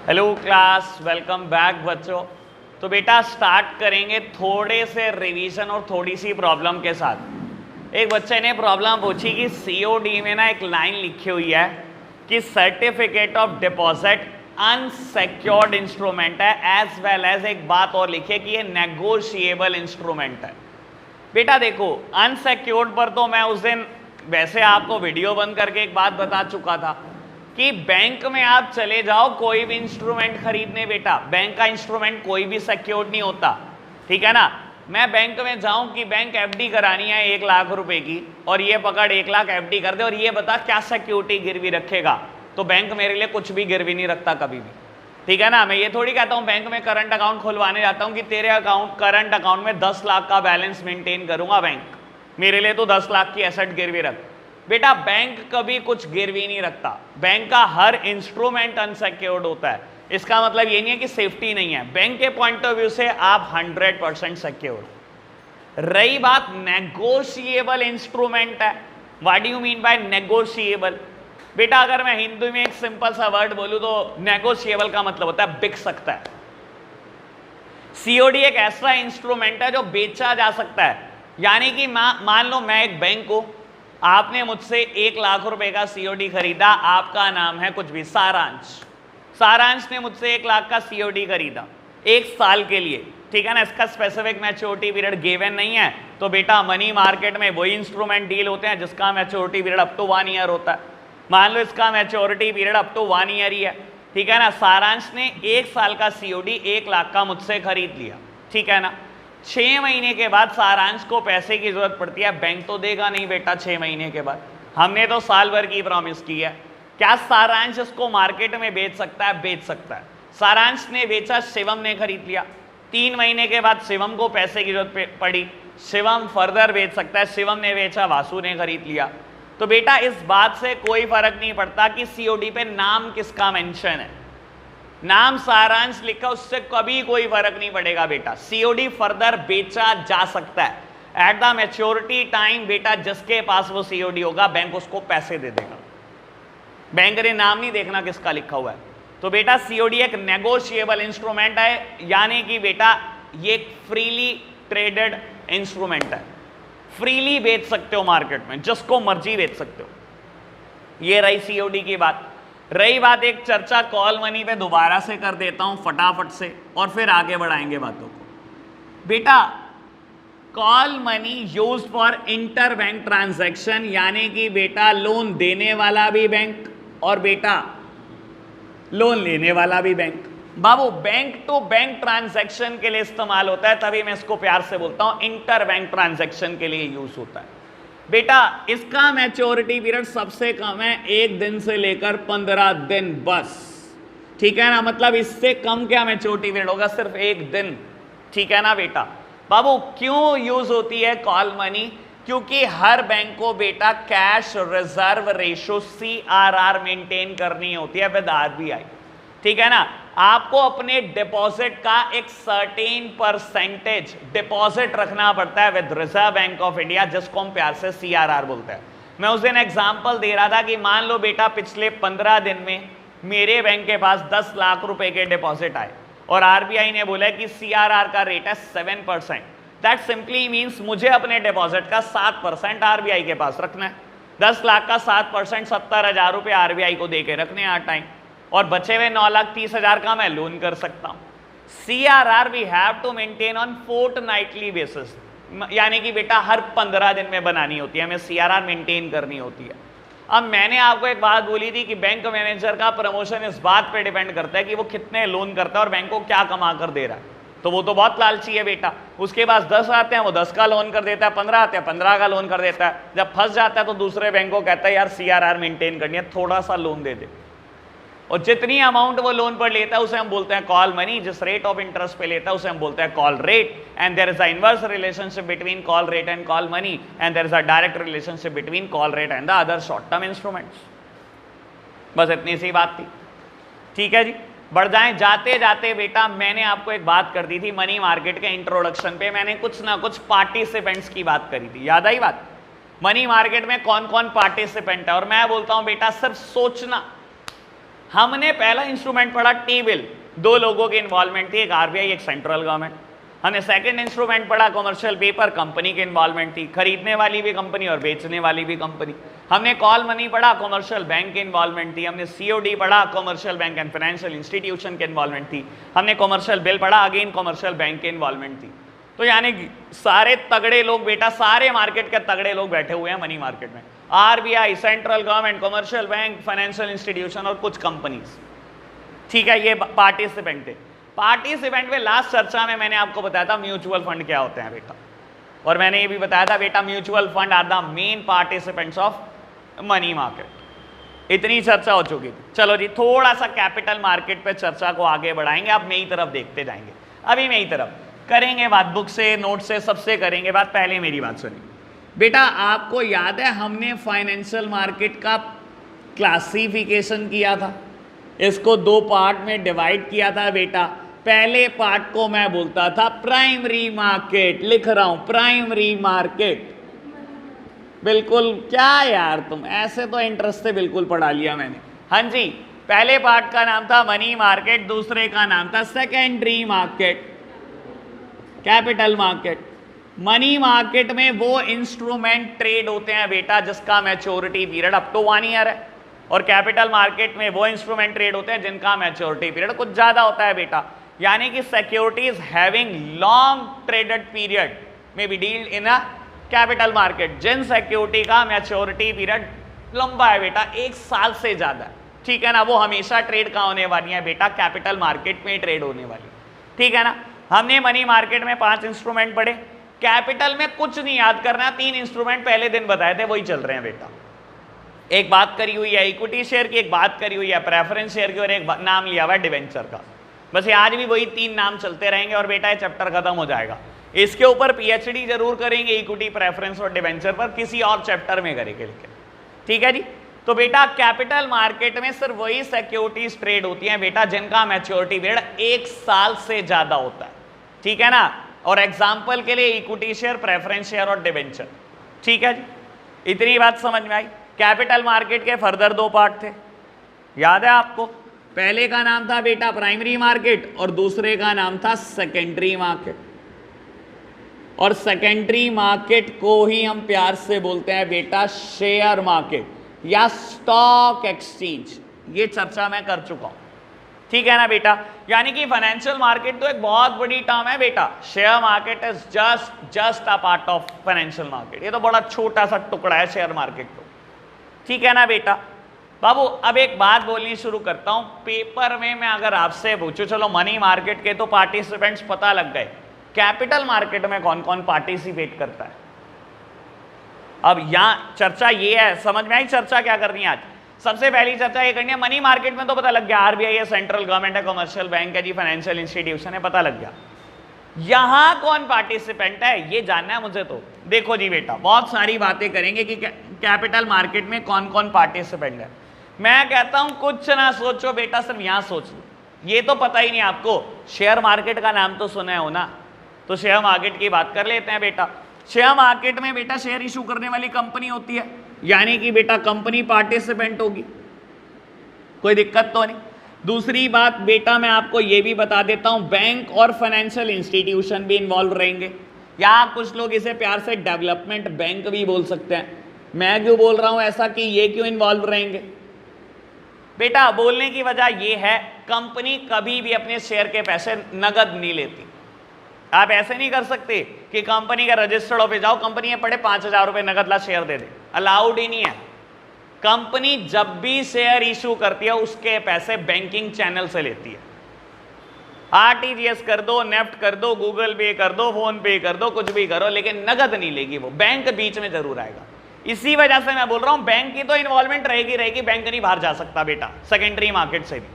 Hello class, welcome back बच्चों। तो बेटा स्टार्ट करेंगे थोड़े से रिवीजन और थोड़ी सी प्रॉब्लम के साथ। एक बच्चे ने प्रॉब्लम पूछी कि सीओडी में ना एक लाइन लिखी हुई है कि certificate of deposit unsecured instrument है, एज वेल एज एक बात और लिखे कि ये नेगोशिएबल इंस्ट्रूमेंट है। बेटा देखो, अनसेक्योर्ड पर तो मैं उस दिन वैसे आपको वीडियो बंद करके एक बात बता चुका था कि बैंक में आप चले जाओ कोई भी इंस्ट्रूमेंट खरीदने, बेटा बैंक का इंस्ट्रूमेंट कोई भी सिक्योर्ड नहीं होता, ठीक है ना। मैं बैंक में जाऊं कि बैंक एफडी करानी है 1 लाख रुपए की और ये पकड़ 1 लाख एफडी कर दे और ये बता क्या सिक्योरिटी गिरवी रखेगा, तो बैंक मेरे लिए कुछ भी गिरवी नहीं रखता कभी भी, ठीक है ना। मैं ये थोड़ी कहता हूँ बैंक में करंट अकाउंट खुलवाने जाता हूँ कि तेरे करंट अकाउंट में 10 लाख का बैलेंस मेंटेन करूंगा बैंक, मेरे लिए तो 10 लाख की एसेट गिरवी रख। बेटा बैंक कभी कुछ गिरवी नहीं रखता, बैंक का हर इंस्ट्रूमेंट अनसिक्योर्ड होता है। इसका मतलब ये नहीं है कि सेफ्टी नहीं है, बैंक के पॉइंट ऑफ व्यू से आप 100% सिक्योर। रही बात नेगोशिएबल इंस्ट्रूमेंट है, what do you mean by negotiable? बेटा अगर मैं हिंदी में एक सिंपल सा वर्ड बोलूं तो नेगोशिएबल का मतलब होता है बिक सकता है। सीओडी एक ऐसा इंस्ट्रूमेंट है जो बेचा जा सकता है, यानी कि मान लो मैं एक बैंक हूं, आपने मुझसे 1 लाख रुपए का सीओडी खरीदा, आपका नाम है कुछ भी सारांश, सारांश ने मुझसे 1 लाख का सीओडी खरीदा 1 साल के लिए, ठीक है ना। इसका स्पेसिफिक मैच्योरिटी पीरियड गिवन नहीं है, तो बेटा मनी मार्केट में वही इंस्ट्रूमेंट डील होते हैं जिसका maturity period up to 1 year होता है। मान लो इसका maturity period up to 1 year ही है, ठीक है ना। सारांश ने 1 साल का सीओडी 1 लाख का मुझसे खरीद लिया, ठीक है ना। 6 महीने के बाद सारांश को पैसे की जरूरत पड़ती है, बैंक तो देगा नहीं बेटा 6 महीने के बाद, हमने तो साल भर की प्रॉमिस की है। क्या सारांश इसको मार्केट में बेच सकता है? बेच सकता है। सारांश ने बेचा, शिवम ने खरीद लिया, 3 महीने के बाद शिवम को पैसे की जरूरत पड़ी, शिवम फर्दर बेच सकता है, शिवम ने बेचा, वासु ने खरीद लिया। तो बेटा इस बात से कोई फर्क नहीं पड़ता कि सीओडी पे नाम किसका मेंशन है, नाम सारांश लिखा, उससे कभी कोई फर्क नहीं पड़ेगा बेटा। सीओडी फर्दर बेचा जा सकता है एट द मैच्योरिटी टाइम। बेटा जिसके पास वो सीओडी होगा बैंक उसको पैसे दे देगा, बैंक ने नाम नहीं देखना किसका लिखा हुआ है। तो बेटा सीओडी एक नेगोशिएबल इंस्ट्रूमेंट है, यानी कि बेटा ये फ्रीली ट्रेडेड इंस्ट्रूमेंट है, फ्रीली बेच सकते हो मार्केट में, जिसको मर्जी बेच सकते हो। ये रही सीओडी की बात। रही बात एक चर्चा कॉल मनी पे दोबारा से कर देता हूं फटाफट से और फिर आगे बढ़ाएंगे बातों को। बेटा call money used for inter bank transaction, यानी कि बेटा लोन देने वाला भी बैंक और बेटा लोन लेने वाला भी बैंक। बाबू बैंक टू बैंक ट्रांजैक्शन के लिए इस्तेमाल होता है, तभी मैं इसको प्यार से बोलता हूं इंटर बैंक ट्रांजैक्शन के लिए यूज होता है। बेटा इसका मैच्योरिटी पीरियड सबसे कम है 1 दिन से लेकर 15 दिन बस, ठीक है ना। मतलब इससे कम क्या मैच्योरिटी पीरियड होगा, सिर्फ 1 दिन, ठीक है ना बेटा। बाबू क्यों यूज होती है कॉल मनी? क्योंकि हर बैंक को बेटा cash reserve ratio CRR maintain करनी होती है विद आरबीआई, ठीक है ना। आपको अपने डिपॉजिट का एक सर्टेन परसेंटेज डिपॉजिट रखना पड़ता है with reserve bank of India, जिसको हम प्यार से CRR बोलते हैं। मैं उस दिन एग्जांपल दे रहा था कि मान लो बेटा पिछले 15 दिन में मेरे बैंक के पास 10 लाख रुपए के डिपॉजिट आए और आरबीआई ने बोला कि CRR का रेट है 7%। दैट सिंपली मीन्स मुझे अपने डिपॉजिट का 7% आरबीआई के पास रखना है। 10 लाख का 7% 70,000 रुपये आरबीआई को दे के रखने हैं टाइम, और बचे हुए 9,30,000 का मैं लोन कर सकता हूं। CRR we have to maintain on fortnightly basis, यानी कि बेटा हर 15 दिन में बनानी होती है, हमें CRR मेंटेन करनी होती है। अब मैंने आपको एक बात बोली थी कि बैंक मैनेजर का प्रमोशन इस बात पे डिपेंड करता है कि वो कितने लोन करता है और बैंक को क्या कमा कर दे रहा है। तो वो तो बहुत लालची है बेटा, उसके पास 10 आते हैं वो 10 का लोन कर देता है, 15 आते हैं 15 का लोन कर देता है। जब फंस जाता है तो दूसरे बैंक को कहता है यार CRR मेंटेन करनी है, थोड़ा सा लोन दे दे, और जितनी अमाउंट वो लोन पर लेता है उसे हम बोलते हैं कॉल मनी। जिस रेट ऑफ इंटरेस्ट पे लेता है उसे हम बोलते हैं call rate, and there is a inverse relationship between call rate and call money, and there is a direct relationship between call rate and the other short term instruments. बस इतनी सी बात थी, ठीक है जी। बढ़ जाएं, जाते जाते बेटा मैंने आपको एक बात कर दी थी मनी मार्केट के इंट्रोडक्शन पे, मैंने कुछ ना कुछ पार्टिसिपेंट्स की बात करी थी, याद आई बात? मनी मार्केट में कौन कौन पार्टिसिपेंट है, और मैं बोलता हूं बेटा सिर्फ सोचना हमने पहला इंस्ट्रूमेंट पढ़ा टी बिल, 2 लोगों की इन्वॉल्वमेंट थी, एक आरबीआई एक सेंट्रल गवर्नमेंट। हमने सेकंड इंस्ट्रूमेंट पढ़ा कमर्शियल पेपर, कंपनी की इन्वॉल्वमेंट थी, खरीदने वाली भी कंपनी और बेचने वाली भी कंपनी। हमने कॉल मनी पढ़ा, कमर्शियल बैंक की इन्वॉल्वमेंट थी। हमने सीओडी पढ़ा, commercial bank and financial institution की इन्वॉल्वमेंट थी। हमने कमर्शियल बिल पढ़ा, अगेन कमर्शियल बैंक की इन्वॉल्वमेंट थी। तो यानी सारे तगड़े लोग बेटा, सारे मार्केट के तगड़े लोग बैठे हुए हैं मनी मार्केट में, RBI, central government, commercial bank, financial institution और कुछ कंपनीज। ठीक है, ये पार्टिसिपेंट थे। पार्टिसिपेंट में लास्ट चर्चा में मैंने आपको बताया था म्यूचुअल फंड क्या होते हैं बेटा, और मैंने ये भी बताया था बेटा mutual fund are the main participants of money market. इतनी चर्चा हो चुकी थी। चलो जी, थोड़ा सा कैपिटल मार्केट पे चर्चा को आगे बढ़ाएंगे। अब मेरी तरफ देखते जाएंगे, अभी मेरी तरफ करेंगे बात, बुक से नोट से सबसे करेंगे बात। पहले मेरी बात सुनिए बेटा, आपको याद है हमने फाइनेंशियल मार्केट का क्लासिफिकेशन किया था, इसको 2 पार्ट में डिवाइड किया था बेटा। पहले पार्ट को मैं बोलता था प्राइमरी मार्केट, लिख रहा हूं प्राइमरी मार्केट। बिल्कुल, क्या यार तुम ऐसे तो इंटरेस्ट से बिल्कुल पढ़ा लिया मैंने। हाँ जी, पहले पार्ट का नाम था मनी मार्केट, दूसरे का नाम था secondary market, capital market. Money market में वो इंस्ट्रूमेंट ट्रेड होते हैं बेटा जिसका maturity period up to 1 year है, और कैपिटल मार्केट में वो इंस्ट्रूमेंट ट्रेड होते हैं जिनका मैच्योरिटी पीरियड कुछ ज्यादा होता है बेटा। यानी कि securities having long traded period may be dealt in a capital market. जिन सिक्योरिटी का मैच्योरिटी पीरियड लंबा है बेटा, 1 साल से ज्यादा, ठीक है ना, वो हमेशा ट्रेड कहाँ होने वाली है बेटा, कैपिटल मार्केट में ट्रेड होने वाली, ठीक है ना। हमने मनी मार्केट में 5 इंस्ट्रूमेंट पढ़े, कैपिटल में कुछ नहीं याद करना, 3 इंस्ट्रूमेंट पहले दिन बताए थे वही चल रहे हैं बेटा। एक बात करी हुई है इक्विटी शेयर की, एक बात करी हुई है प्रेफरेंस शेयर की, और एक नाम लिया हुआ है डिवेंचर का। बस ये आज भी वही 3 नाम चलते रहेंगे और बेटा ये चैप्टर खत्म हो जाएगा। इसके ऊपर पीएचडी जरूर करेंगे इक्विटी, प्रेफरेंस और डिवेंचर पर, किसी और चैप्टर में करेंगे लेके, ठीक है जी। तो बेटा कैपिटल मार्केट में सिर्फ वही सिक्योरिटीज ट्रेड होती हैं बेटा जिनका मैच्योरिटी पीरियड 1 साल से ज्यादा होता है, ठीक है ना। और एग्जाम्पल के लिए इक्विटी शेयर, प्रेफरेंस शेयर और डिवेंचर, ठीक है जी। इतनी बात समझ में आई। कैपिटल मार्केट के फर्दर 2 पार्ट थे, याद है आपको। पहले का नाम था बेटा प्राइमरी मार्केट और दूसरे का नाम था सेकेंडरी मार्केट। और सेकेंडरी मार्केट को ही हम प्यार से बोलते हैं बेटा शेयर मार्केट या स्टॉक एक्सचेंज। ये चर्चा मैं कर चुका हूं, ठीक है ना बेटा। यानी कि फाइनेंशियल मार्केट तो एक बहुत बड़ी टर्म है बेटा, share market is just a part of financial market. ये तो बड़ा छोटा सा टुकड़ा है शेयर मार्केट को, ठीक है ना बेटा। बाबू अब एक बात बोलनी शुरू करता हूं। पेपर में मैं अगर आपसे पूछूं, चलो मनी मार्केट के तो पार्टिसिपेंट्स पता लग गए, कैपिटल मार्केट में कौन कौन पार्टिसिपेट करता है। अब यहां चर्चा ये है, समझ में आई चर्चा क्या करनी है आज। सबसे पहली चर्चा ये करनी है, मनी मार्केट में तो पता लग गया आरबीआई है, सेंट्रल गवर्नमेंट है, कमर्शियल बैंक है जी, फाइनेंशियल इंस्टीट्यूशन है, पता लग गया। यहां कौन पार्टिसिपेंट है ये जानना है मुझे। तो देखो जी बेटा, बहुत सारी बातें करेंगे कि कैपिटल मार्केट में कौन कौन पार्टिसिपेंट है। मैं कहता हूं कुछ ना सोचो बेटा, सिर्फ यहां सोच लो। ये तो पता ही नहीं आपको, शेयर मार्केट का नाम तो सुना हो ना, तो शेयर मार्केट की बात कर लेते हैं बेटा। शेयर मार्केट में बेटा शेयर इशू करने वाली कंपनी होती है, यानी कि बेटा कंपनी पार्टिसिपेंट होगी, कोई दिक्कत तो नहीं। दूसरी बात बेटा मैं आपको ये भी बता देता हूं, बैंक और फाइनेंशियल इंस्टीट्यूशन भी इन्वॉल्व रहेंगे, या कुछ लोग इसे प्यार से डेवलपमेंट बैंक भी बोल सकते हैं। मैं क्यों बोल रहा हूं ऐसा कि ये क्यों इन्वॉल्व रहेंगे बेटा, बोलने की वजह यह है कंपनी कभी भी अपने शेयर के पैसे नगद नहीं लेती। आप ऐसे नहीं कर सकते कि कंपनी का रजिस्टर्ड ऑफिस जाओ, कंपनी में पड़े 5,000 रुपए नगद ला शेयर दे दे, अलाउड ही नहीं है। कंपनी जब भी शेयर इशू करती है उसके पैसे बैंकिंग चैनल से लेती है। आरटीजीएस कर दो, नेफ्ट कर दो, गूगल पे कर दो, फोन पे कर दो, कुछ भी करो, लेकिन नगद नहीं लेगी वो, बैंक बीच में जरूर आएगा। इसी वजह से मैं बोल रहा हूं बैंक की तो इन्वॉल्वमेंट रहेगी, बैंक नहीं बाहर जा सकता बेटा सेकेंडरी मार्केट से भी,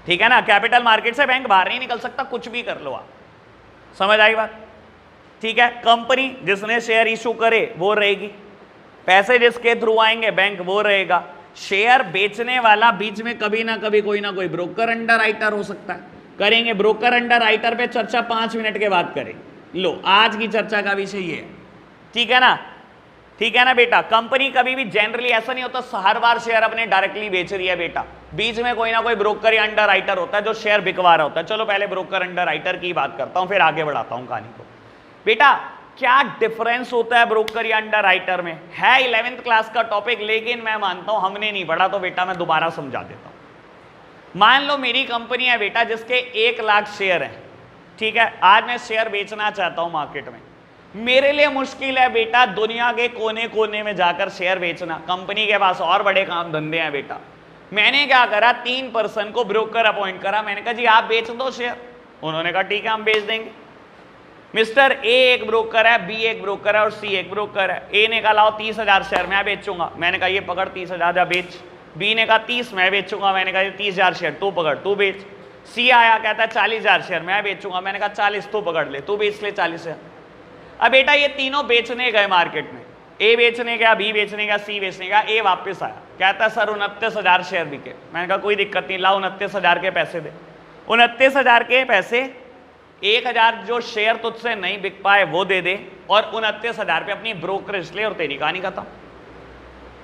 ठीक है ना। कैपिटल मार्केट से बैंक बाहर नहीं निकल सकता, कुछ भी कर लो आप, समझ आई बात, ठीक है। कंपनी जिसने शेयर इशू करे वो रहेगी, पैसे जिसके थ्रू आएंगे बैंक वो रहेगा। शेयर बेचने वाला बीच में कभी ना कभी कोई ना कोई ब्रोकर अंडर राइटर हो सकता है, करेंगे ब्रोकर अंडर राइटर पे चर्चा 5 मिनट के बाद करें। लो आज की चर्चा का विषय ये है, ठीक है ना, ठीक है ना बेटा। कंपनी कभी भी जनरली ऐसा नहीं होता हर बार शेयर अपने डायरेक्टली बेच रही है बेटा, बीच में कोई ना कोई ब्रोकर या अंडर राइटर होता है जो शेयर बिकवा रहा होता है। चलो पहले ब्रोकर अंडर राइटर की बात करता हूं, फिर आगे बढ़ाता हूं कहानी को। बेटा क्या डिफरेंस होता है ब्रोकर या अंडर राइटर में? है 11th क्लास का टॉपिक, लेकिन मैं मानता हूं हमने नहीं पढ़ा, तो बेटा मैं दोबारा समझा देता हूं। मान लो मेरी कंपनी है बेटा जिसके 1 लाख शेयर हैं, ठीक है। आज मैं शेयर बेचना चाहता हूं मार्केट में। मेरे लिए मुश्किल है बेटा दुनिया के कोने कोने में जाकर शेयर बेचना, कंपनी के पास और बड़े काम धंधे हैं बेटा। मैंने क्या करा, 3 पर्सन को ब्रोकर अपॉइंट करा। मैंने कहा जी आप बेच दो शेयर। उन्होंने कहा ठीक है हम बेच देंगे। मिस्टर ए एक ब्रोकर है, बी एक ब्रोकर है और सी एक ब्रोकर है। ए ने कहा लाओ 30,000 शेयर मैं बेचूंगा। मैंने कहा ये पकड़ 30,000 जा बेच। बी ने कहा 30 मैं बेचूंगा। मैंने कहा 30,000 शेयर तू पकड़ तू बेच। सी आया कहता है 40,000 शेयर मैं बेचूंगा। मैंने कहा 40 तू पकड़ ले तू बेच ले 40,000। अब बेटा ये तीनों बेचने गए मार्केट में, ए बेचने गया, बी बेचने गया, सी बेचने गया। ए वापस आया कहता है सर 29,000 शेयर बिके। मैंने कहा कोई दिक्कत नहीं, लाओ 29,000 के पैसे दे। 29,000 के पैसे 1,000 जो शेयर तुझसे नहीं बिक पाए वो दे दे और 29,000 पे अपनी ब्रोकरेज ले और तेरी कहानी खत्म,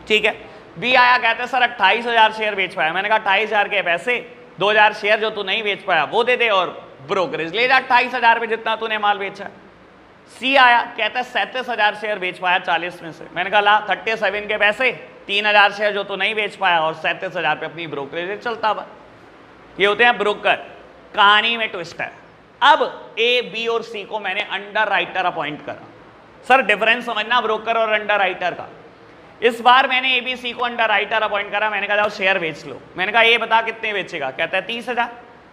ठीक है। बी आया कहता है सर 28,000 शेयर बेच पाया। मैंने कहा 28,000 के पैसे 2,000 शेयर जो तू नहीं बेच पाया वो दे दे और ब्रोकरेज ले जा 28,000 पे जितना तूने माल बेचा। सी आया कहता है 37,000 शेयर बेच पाया 40 में से। मैंने कहा ला 37 के पैसे 3,000 शेयर जो तू नहीं बेच पाया और 37,000 पे अपनी ब्रोकरेज चलता बा। ये होते हैं ब्रोकर। कहानी में ट्विस्ट है। अब ए बी और सी को मैंने अंडर राइटर अपॉइंट करा। सर डिफरेंस समझना ब्रोकर और अंडर राइटर का। इस बार मैंने ए बी सी को अंडर राइटर अपॉइंट करा। मैंने कहा जाओ शेयर बेच लो। मैंने कहा ए बता कितने बेचेगा, कहता है 30,000।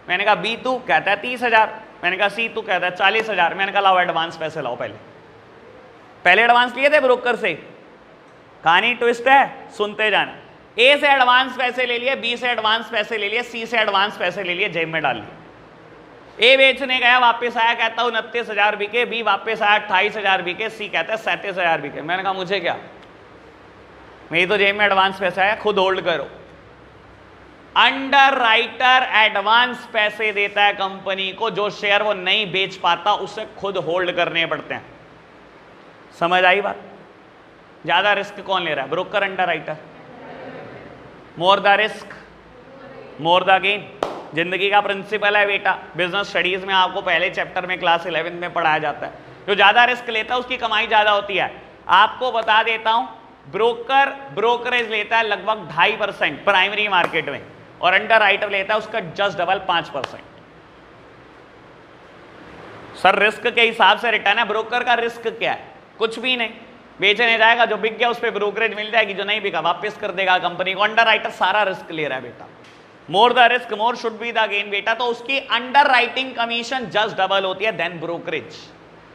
मैंने कहा बी तू, कहता है 30,000। मैंने कहा सी तू, कहता है 40,000। मैंने कहा लाओ एडवांस पैसे लाओ। पहले एडवांस लिए थे ब्रोकर से। कहानी ट्विस्ट है, सुनते जाना। ए से एडवांस पैसे ले लिए, बी से एडवांस पैसे ले लिए, सी से एडवांस पैसे ले लिए, जेब में डाल लिए। ए बेचने गया, वापस आया कहता 29,000 बिके। बी वापस आया 28,000 बिके। सी कहता है 37,000 बिके। मैंने कहा मुझे क्या, मेरी तो जेब में एडवांस पैसा है, खुद होल्ड करो। अंडर राइटर एडवांस पैसे देता है कंपनी को, जो शेयर वो नहीं बेच पाता उसे खुद होल्ड करने पड़ते हैं। समझ आई बात? ज्यादा रिस्क कौन ले रहा है, broker under writer? More the risk more the gain. जिंदगी का प्रिंसिपल है बेटा, बिजनेस स्टडीज में आपको पहले चैप्टर में क्लास 11 में पढ़ाया जाता है। जो ज्यादा रिस्क लेता है उसकी कमाई ज्यादा होती है। आपको बता देता हूं, ब्रोकर ब्रोकरेज लेता है लगभग 2.5% प्राइमरी मार्केट में, और अंडर राइटर लेता है उसका जस्ट डबल 5%। सर रिस्क के हिसाब से रिटर्न है। ब्रोकर का रिस्क क्या है? कुछ भी नहीं। बेचने जाएगा, जो बिक गया उस पर ब्रोकरेज मिल जाएगी, जो नहीं बिका वापस कर देगा कंपनी को। अंडर राइटर सारा रिस्क ले रहा है बेटा। More the risk more should be the gain बेटा। तो उसकी under writing commission just double होती है देन ब्रोकरेज।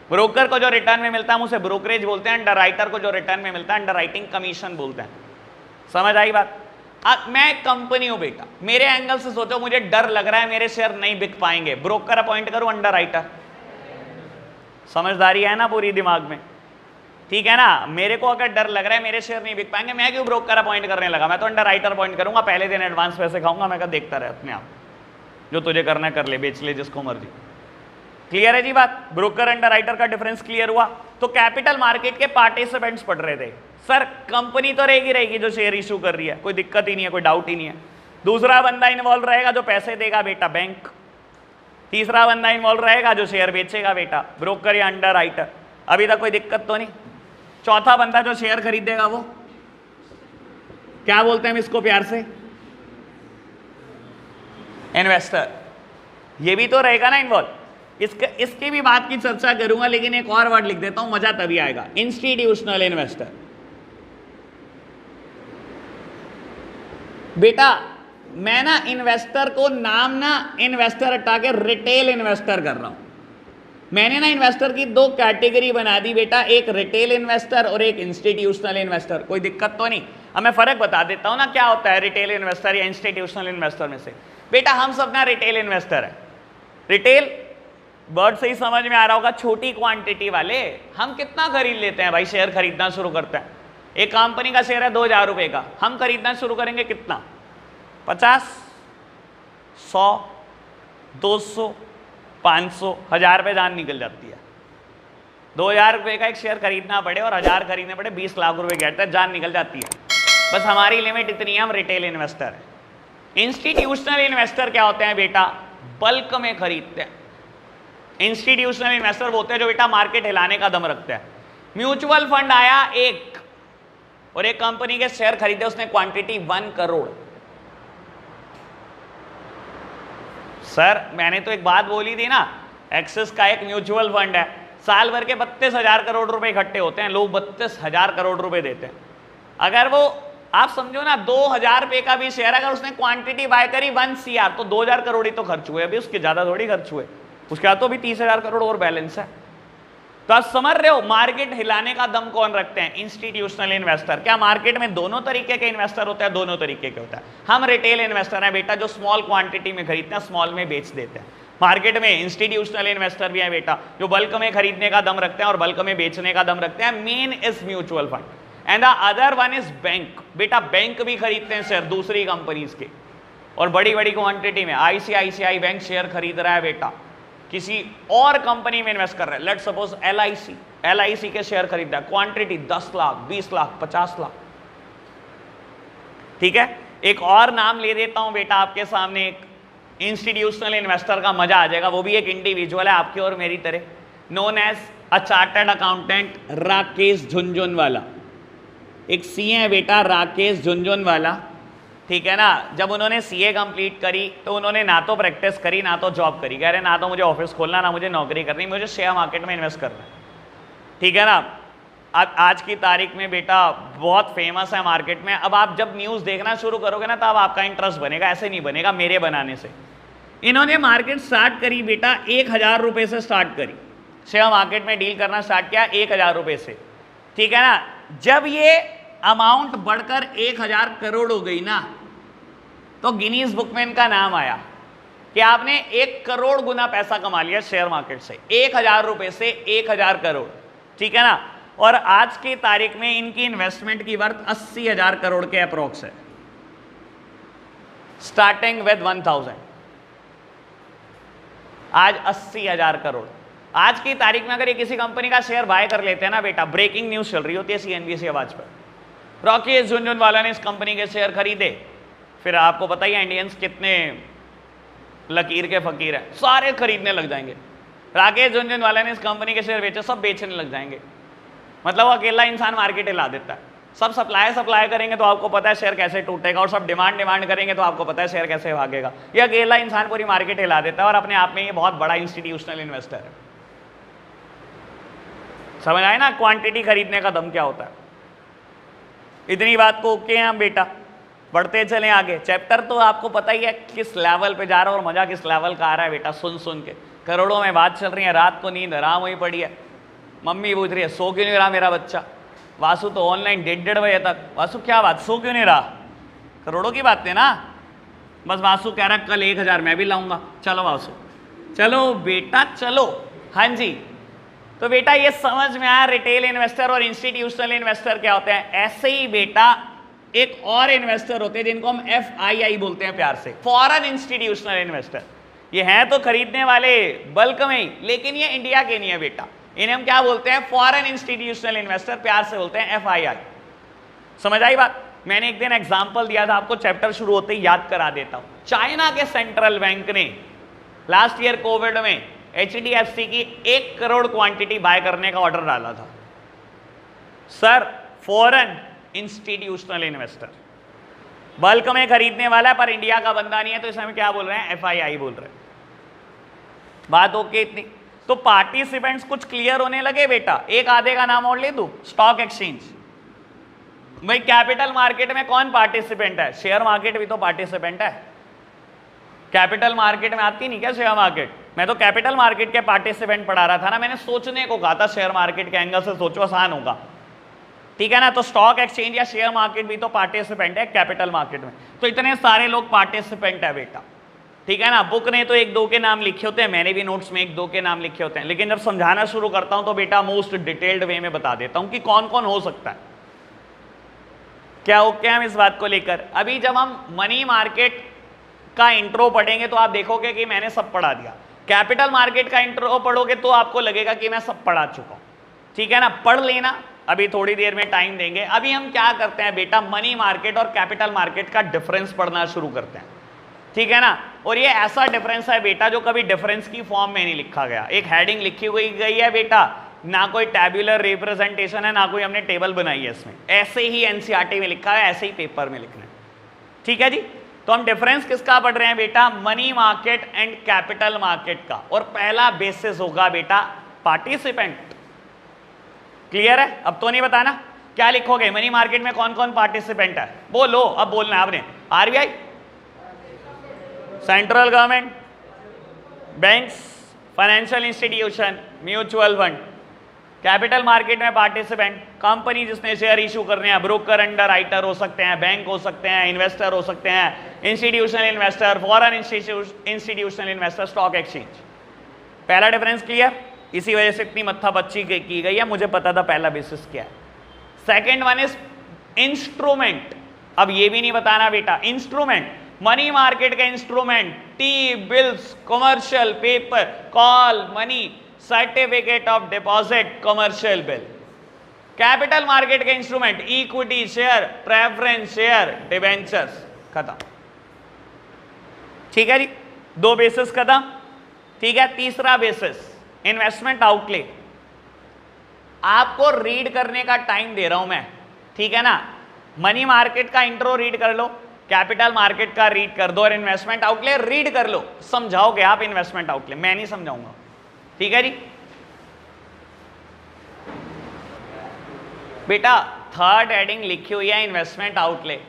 ब्रोकर को जो रिटर्न में मिलता है हम उसे ब्रोकरेज बोलते हैं, अंडर राइटर को जो रिटर्न में मिलता है अंडर राइटिंग कमीशन बोलते हैं। समझ आई बात? अब मैं एक कंपनी हूं बेटा, मेरे एंगल से सोचो, मुझे डर लग रहा है मेरे शेयर नहीं बिक पाएंगे, ब्रोकर अपॉइंट करूं अंडर राइटर? समझदारी है ना पूरी दिमाग में? ठीक है ना। मेरे को अगर डर लग रहा है मेरे शेयर नहीं बिक पाएंगे, मैं क्यों ब्रोकर अपॉइंट करने लगा? मैं तो अंडर राइटर अपॉइंट करूंगा, पहले दिन एडवांस पैसे खाऊंगा। मैं कहा देखता रहे अपने आप, जो तुझे करना है कर ले, बेच ले जिसको मर्जी। क्लियर है जी बात? ब्रोकर अंडर राइटर का डिफरेंस क्लियर हुआ? तो कैपिटल मार्केट के पार्टिसिपेंट्स पढ़ रहे थे, सर कंपनी तो रहेगी जो शेयर इशू कर रही है, कोई दिक्कत ही नहीं है, कोई डाउट ही नहीं है। दूसरा बंदा इन्वॉल्व रहेगा जो पैसे देगा बेटा, बैंक। तीसरा बंदा इन्वॉल्व रहेगा जो शेयर बेचेगा बेटा, ब्रोकर या अंडर राइटर। अभी तक कोई दिक्कत तो नहीं। चौथा बंदा जो शेयर खरीदेगा वो क्या बोलते हैं हम इसको प्यार से? इन्वेस्टर। ये भी तो रहेगा ना इन्वॉल्व। इसकी भी बात की चर्चा करूंगा, लेकिन एक और वर्ड लिख देता हूं, मजा तभी आएगा। Institutional investor. बेटा मैं ना इन्वेस्टर को नाम ना इन्वेस्टर हटा के रिटेल इन्वेस्टर कर रहा हूं। मैंने ना इन्वेस्टर की 2 कैटेगरी बना दी बेटा, एक रिटेल इन्वेस्टर और एक इंस्टीट्यूशनल इन्वेस्टर। कोई दिक्कत तो नहीं? अब मैं फर्क बता देता हूं ना क्या होता है रिटेल इन्वेस्टर या इंस्टीट्यूशनल इन्वेस्टर में से। बेटा हम सब ना रिटेल इन्वेस्टर है। रिटेल वर्ड से ही समझ में आ रहा होगा, छोटी क्वांटिटी वाले। हम कितना खरीद लेते हैं भाई? शेयर खरीदना शुरू करते हैं, एक कंपनी का शेयर है 2,000 रुपए का, हम खरीदना शुरू करेंगे कितना? 50, 100, 200, 500, 1000 रुपये जान निकल जाती है। 2,000 रुपये का एक शेयर खरीदना पड़े और 1000 खरीदने पड़े, 20 लाख रुपए कहते हैं, जान निकल जाती है। बस हमारी लिमिट इतनी है, हम रिटेल इन्वेस्टर हैं। इंस्टीट्यूशनल इन्वेस्टर क्या होते हैं बेटा? बल्क में खरीदते हैं। इंस्टीट्यूशनल इन्वेस्टर वो होते हैं जो बेटा मार्केट हिलाने का दम रखते हैं। म्यूचुअल फंड आया एक और एक कंपनी के शेयर खरीदे, उसने क्वांटिटी 1 करोड़। सर मैंने तो एक बात बोली थी ना, एक्सिस का एक म्यूचुअल फंड है, साल भर के 32,000 करोड़ रुपए इकट्ठे होते हैं, लोग 32,000 करोड़ रुपए देते हैं। अगर वो आप समझो ना 2,000 रुपए का भी शेयर, अगर उसने क्वांटिटी बाय करी 1 CR तो 2,000 करोड़ ही तो खर्च हुए, अभी उसके ज्यादा थोड़ी खर्च हुए, उसके बाद तो भी 30,000 करोड़ और बैलेंस है। तो आप समझ रहे हो मार्केट हिलाने का दम कौन रखते हैं? Institutional investor. क्या मार्केट में दोनों तरीके के इन्वेस्टर होते हैं? दोनों तरीके के होता है। हम रिटेल इन्वेस्टर हैं बेटा, जो स्मॉल क्वांटिटी में खरीदते हैं, स्मॉल में बेच देते हैं। मार्केट में इंस्टीट्यूशनल इन्वेस्टर भी है बेटा, जो बल्क में खरीदने का दम रखते हैं और बल्क में बेचने का दम रखते हैं। Main is mutual fund and the other one is bank. बेटा बैंक भी खरीदते हैं शेयर दूसरी कंपनीज के, और बड़ी बड़ी क्वांटिटी में। ICICI बैंक शेयर खरीद रहा है बेटा, किसी और कंपनी में इन्वेस्ट कर रहा है। लेट्स सपोज LIC के शेयर खरीद रहा है, क्वांटिटी 10 लाख, 20 लाख, 50 लाख। ठीक है, एक और नाम ले देता हूं बेटा आपके सामने, एक इंस्टीट्यूशनल इन्वेस्टर का मजा आ जाएगा, वो भी एक इंडिविजुअल है आपकी और मेरी तरह, known as a chartered accountant Rakesh Jhunjhunwala. एक CA है बेटा राकेश झुनझुनवाला, ठीक है ना। जब उन्होंने CA कंप्लीट करी तो उन्होंने ना तो प्रैक्टिस करी ना तो जॉब करी, कह रहे ना तो मुझे ऑफिस खोलना ना मुझे नौकरी करनी, मुझे शेयर मार्केट में इन्वेस्ट करना है। ठीक है ना। आज की तारीख में बेटा बहुत फेमस है मार्केट में। अब आप जब न्यूज़ देखना शुरू करोगे ना तब आपका इंटरेस्ट बनेगा, ऐसे नहीं बनेगा मेरे बनाने से। इन्होंने मार्केट स्टार्ट करी बेटा 1,000 रुपये से स्टार्ट करी, शेयर मार्केट में डील करना स्टार्ट किया 1,000 रुपये से। ठीक है ना। जब ये अमाउंट बढ़कर 1,000 करोड़ हो गई ना, तो गिनीज बुक में इनका नाम आया कि आपने 1 करोड़ गुना पैसा कमा लिया शेयर मार्केट से, 1,000 रुपये से 1,000 करोड़। ठीक है ना। और आज की तारीख में इनकी इन्वेस्टमेंट की वर्थ 80,000 करोड़ के अप्रोक्स है, स्टार्टिंग विद 1,000। आज 80,000 करोड़। आज की तारीख में अगर ये किसी कंपनी का शेयर बाय कर लेते हैं ना बेटा, ब्रेकिंग न्यूज चल रही होती है CNBC आवाज पर, राकेश झुनझुनवाला ने इस कंपनी के शेयर खरीदे। फिर आपको पता ही है इंडियंस कितने लकीर के फकीर हैं, सारे खरीदने लग जाएंगे। राकेश झुनझुनवाला ने इस कंपनी के शेयर बेचे, सब बेचने लग जाएंगे। मतलब वो अकेला इंसान मार्केट हिला देता है। सब सप्लाई करेंगे तो आपको पता है शेयर कैसे टूटेगा, और सब डिमांड करेंगे तो आपको पता है शेयर कैसे भागेगा। ये अकेला इंसान पूरी मार्केट हिला देता है और अपने आप में ये बहुत बड़ा इंस्टीट्यूशनल इन्वेस्टर है। समझ आए ना क्वांटिटी खरीदने का दम क्या होता है। इतनी बात को ओके हैं हम बेटा, बढ़ते चलें आगे। चैप्टर तो आपको पता ही है किस लेवल पे जा रहा है और मजा किस लेवल का आ रहा है बेटा, सुन सुन के। करोड़ों में बात चल रही है, रात को नींद हराम हुई पड़ी है। मम्मी पूछ रही है सो क्यों नहीं रहा मेरा बच्चा। वासु तो ऑनलाइन 1:30 बजे तक। वासु क्या बात, सो क्यों नहीं रहा? करोड़ों की बात है ना। बस वासु कह रहा कल 1,000 मैं भी लाऊंगा। चलो वासु, चलो बेटा चलो। हाँ जी, तो बेटा ये समझ में आया रिटेल इन्वेस्टर और इंस्टीट्यूशनल इन्वेस्टर क्या होते हैं। ऐसे ही बेटा एक और इन्वेस्टर होते हैं जिनको हम FII बोलते हैं प्यार से, फॉरेन इंस्टीट्यूशनल इन्वेस्टर। ये हैं तो खरीदने वाले बल्क में ही, लेकिन ये इंडिया के नहीं है बेटा। इन्हें हम क्या बोलते हैं? फॉरेन इंस्टीट्यूशनल इन्वेस्टर, प्यार से बोलते हैं FII। समझ आई बात। मैंने एक दिन एग्जांपल दिया था आपको, चैप्टर शुरू होते ही याद करा देता हूं। चाइना के सेंट्रल बैंक ने लास्ट ईयर कोविड में HDFC की 1 करोड़ क्वांटिटी बाय करने का ऑर्डर डाला था। Sir foreign institutional investor bulk में खरीदने वाला है पर इंडिया का बंदा नहीं है, तो इसे हम क्या बोल रहे हैं? FII बोल रहे हैं। बात ओके इतनी। तो पार्टिसिपेंट्स कुछ क्लियर होने लगे बेटा। एक आधे का नाम और ले दूं, स्टॉक एक्सचेंज। भाई कैपिटल मार्केट में कौन पार्टिसिपेंट है? शेयर मार्केट भी तो पार्टिसिपेंट है। कैपिटल मार्केट में आती नहीं क्या शेयर मार्केट? मैं तो कैपिटल मार्केट के पार्टिसिपेंट पढ़ा रहा था ना, मैंने सोचने को कहा था शेयर मार्केट के एंगल से सोचो, आसान होगा। ठीक है ना। तो स्टॉक एक्सचेंज या शेयर मार्केट भी तो पार्टिसिपेंट है कैपिटल मार्केट में। तो इतने सारे लोग पार्टिसिपेंट है बेटा। ठीक है ना। बुक ने तो 1-2 के नाम लिखे होते हैं, मैंने भी नोट्स में 1-2 के नाम लिखे होते हैं, लेकिन जब समझाना शुरू करता हूं तो बेटा मोस्ट डिटेल्ड वे में बता देता हूं कि कौन कौन हो सकता है। क्या ओके हम इस बात को लेकर? अभी जब हम मनी मार्केट का इंट्रो पढ़ेंगे तो आप देखोगे कि मैंने सब पढ़ा दिया। कैपिटल मार्केट का इंट्रो पढ़ोगे तो आपको लगेगा कि मैं सब पढ़ा चुका हूं। ठीक है ना। पढ़ लेना, अभी थोड़ी देर में टाइम देंगे। अभी हम क्या करते हैं बेटा, मनी मार्केट और कैपिटल मार्केट का डिफरेंस पढ़ना शुरू करते हैं। ठीक है ना। और ये ऐसा डिफरेंस है बेटा जो कभी डिफरेंस की फॉर्म में नहीं लिखा गया। एक हेडिंग लिखी गई है बेटा, ना कोई टैब्यूलर रिप्रेजेंटेशन है, ना कोई हमने टेबल बनाई है इसमें, ऐसे ही एनसीईआरटी में लिखा है, ऐसे ही पेपर में लिखना है। ठीक है जी। तो हम डिफरेंस किसका पढ़ रहे हैं बेटा? Money market and capital market का। और पहला बेसिस होगा बेटा पार्टिसिपेंट। क्लियर है? अब तो नहीं बताना क्या लिखोगे, मनी मार्केट में कौन कौन पार्टिसिपेंट है? बोलो, अब बोलना है आपने। RBI, central government, banks, financial institution, mutual fund. Capital market में पार्टिसिपेंट कंपनी जिसने शेयर इशू करने हैं, ब्रोकर, अंडर राइटर हो सकते हैं, बैंक हो सकते हैं, इन्वेस्टर हो सकते हैं, institutional investor, foreign institutional investor, stock exchange. पहला डिफरेंस क्लियर? इसी वजह से इतनी मत्थापच्ची की गई है, मुझे पता था पहला बेसिस क्या है। Second one is instrument. अब ये भी नहीं बताना बेटा, इंस्ट्रूमेंट मनी मार्केट का instrument, T bills, commercial paper, call money, certificate of deposit, commercial bill. Capital market के instrument equity share, preference share, debentures. खत्म। ठीक है जी, दो बेसिस खत्म। ठीक है, तीसरा बेसिस इन्वेस्टमेंट आउटले। आपको रीड करने का टाइम दे रहा हूं मैं, ठीक है ना। मनी मार्केट का इंट्रो रीड कर लो, कैपिटल मार्केट का रीड कर दो, और इन्वेस्टमेंट आउटले रीड कर लो। समझाओगे आप इन्वेस्टमेंट आउटले, मैं नहीं समझाऊंगा। ठीक है जी। बेटा थर्ड हेडिंग लिखी हुई है इन्वेस्टमेंट आउटले।